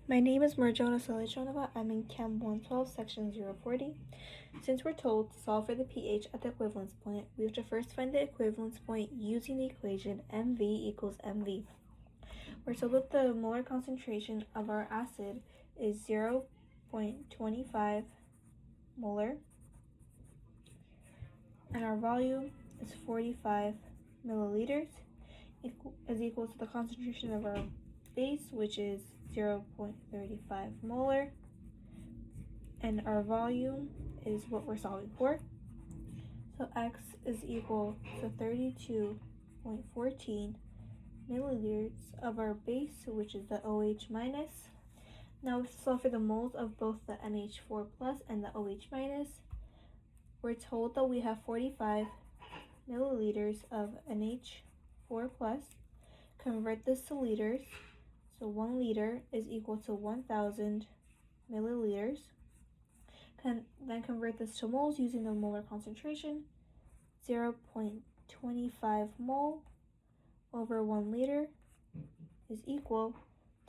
My name is Marjona Salichonova. I'm in Chem 112, section 040. Since we're told to solve for the pH at the equivalence point, we have to first find the equivalence point using the equation MV equals MV. We're told that the molar concentration of our acid is 0.25 molar, and our volume is 45 milliliters, is equal to the concentration of our base, which is 0.35 molar, and our volume is what we're solving for. So X is equal to 32.14 milliliters of our base, which is the OH minus. Now we have to solve for the moles of both the NH4 plus and the OH minus. We're told that we have 45 milliliters of NH4 plus. Convert this to liters. So 1 liter is equal to 1,000 milliliters. Then convert this to moles using the molar concentration. 0.25 mole over 1 liter is equal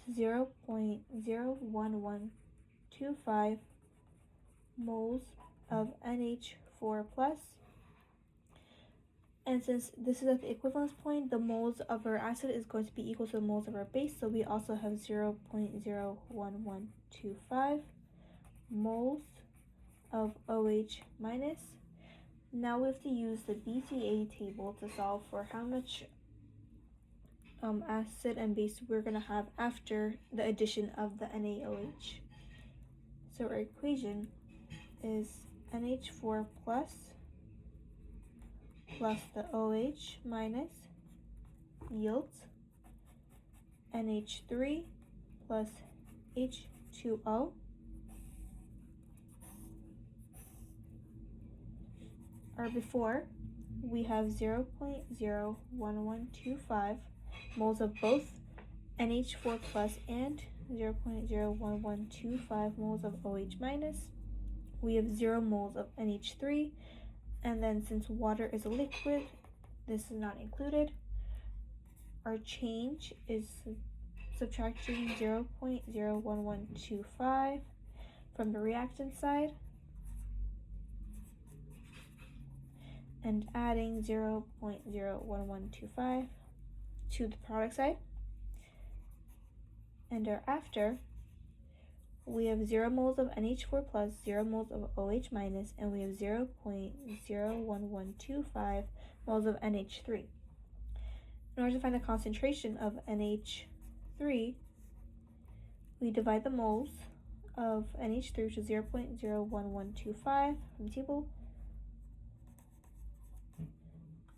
to 0.01125 moles of NH4 plus. And since this is at the equivalence point, the moles of our acid is going to be equal to the moles of our base, so we also have 0.01125 moles of OH minus. Now we have to use the BCA table to solve for how much acid and base we're going to have after the addition of the NaOH. So our equation is NH4 plus the OH minus yields NH3 plus H2O or before we have 0.01125 moles of both NH4 plus and 0.01125 moles of OH minus. We have 0 moles of NH3, and then since water is a liquid, this is not included. Our change is subtracting 0.01125 from the reactant side and adding 0.01125 to the product side. And thereafter, we have 0 moles of NH4 plus, 0 moles of OH minus, and we have 0.01125 moles of NH3. In order to find the concentration of NH3, we divide the moles of NH3, which is 0.01125 from the table,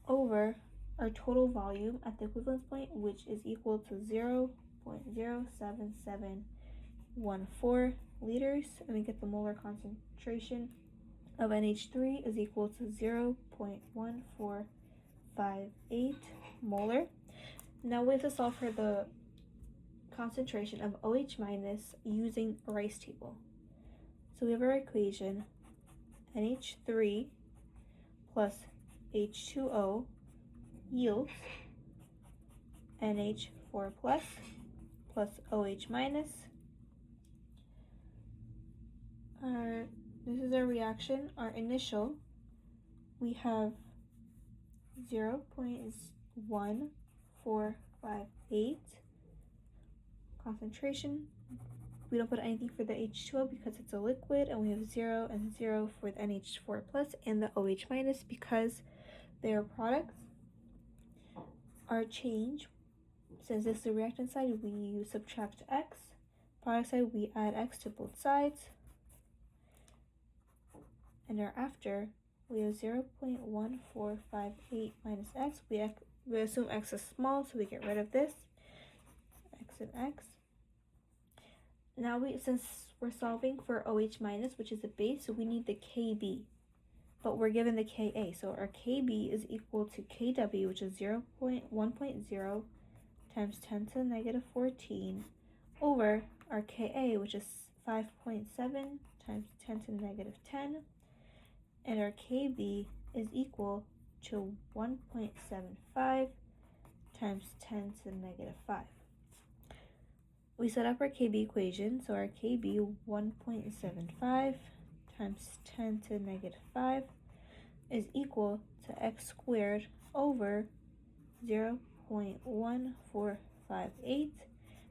over our total volume at the equivalence point, which is equal to 0.07714 liters, and we get the molar concentration of NH3 is equal to 0.1458 molar. Now we have to solve for the concentration of OH minus using a Rice table. So we have our equation NH3 plus H2O yields NH4 plus OH minus. This is our reaction. Our initial, we have 0.1458 concentration. We don't put anything for the H2O because it's a liquid, and we have 0 and 0 for the NH4 plus and the OH minus because they are products. Our change, since this is the reactant side, we subtract X. Product side, we add X to both sides. And thereafter, we have 0.1458 minus X. We assume X is small, so we get rid of this. X and X. Now since we're solving for OH minus, which is a base, so we need the Kb. But we're given the Ka, so our Kb is equal to Kw, which is 1.0 times 10 to the negative 14 over our Ka, which is 5.7 times 10 to the negative 10, and our Kb is equal to 1.75 times 10 to the negative 5. we set up our KB equation. So our KB 1.75 times 10 to the negative 5 is equal to x squared over 0.1458.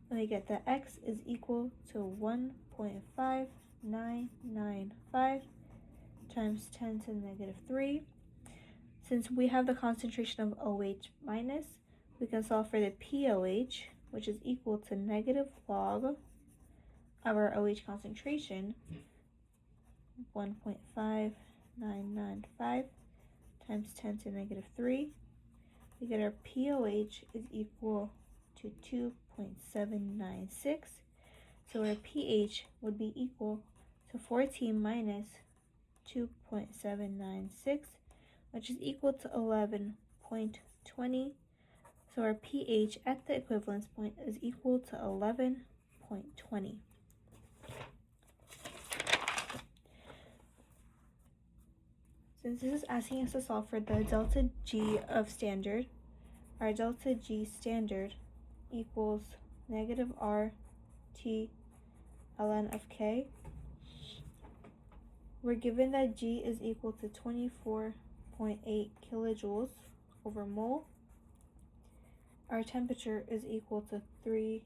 And we get that x is equal to 1.5995 times 10 to the negative 3. Since we have the concentration of OH minus, we can solve for the POH, which is equal to negative log of our OH concentration, 1.5995 times 10 to the negative 3. We get our POH is equal to 2.796. So our pH would be equal to 14 minus 2.796, which is equal to 11.20. So our pH at the equivalence point is equal to 11.20. Since this is asking us to solve for the delta G of standard, our delta G standard equals negative RT ln of K. We're given that G is equal to 24.8 kilojoules over mole. Our temperature is equal to 311.6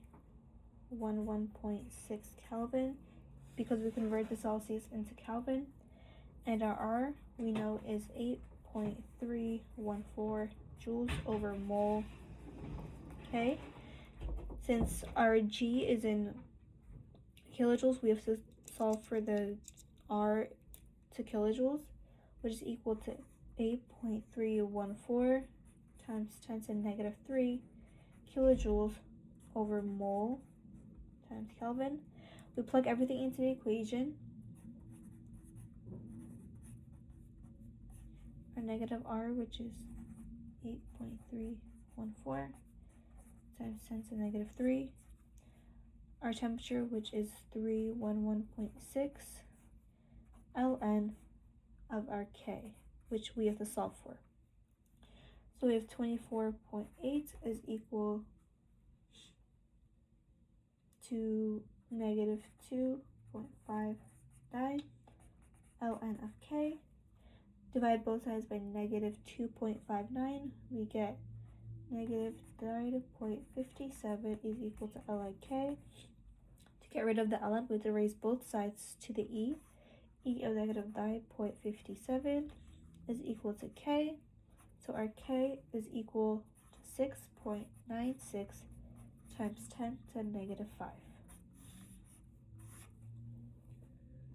Kelvin because we convert the Celsius into Kelvin. And our R, we know, is 8.314 joules over mole K. Since our G is in kilojoules, we have to solve for the R to kilojoules, which is equal to 8.314 times 10 to the negative 3 kilojoules over mole times Kelvin. We plug everything into the equation. Our negative R, which is 8.314 times 10 to the negative 3. Our temperature, which is 311.6 ln of our K, which we have to solve for. So we have 24.8 is equal to negative 2.59 ln of K. Divide both sides by negative 2.59. We get negative 9.57 is equal to ln K. To get rid of the ln, we have to raise both sides to the e. E of negative 9.57 is equal to K. So our K is equal to 6.96 times 10 to the negative 5.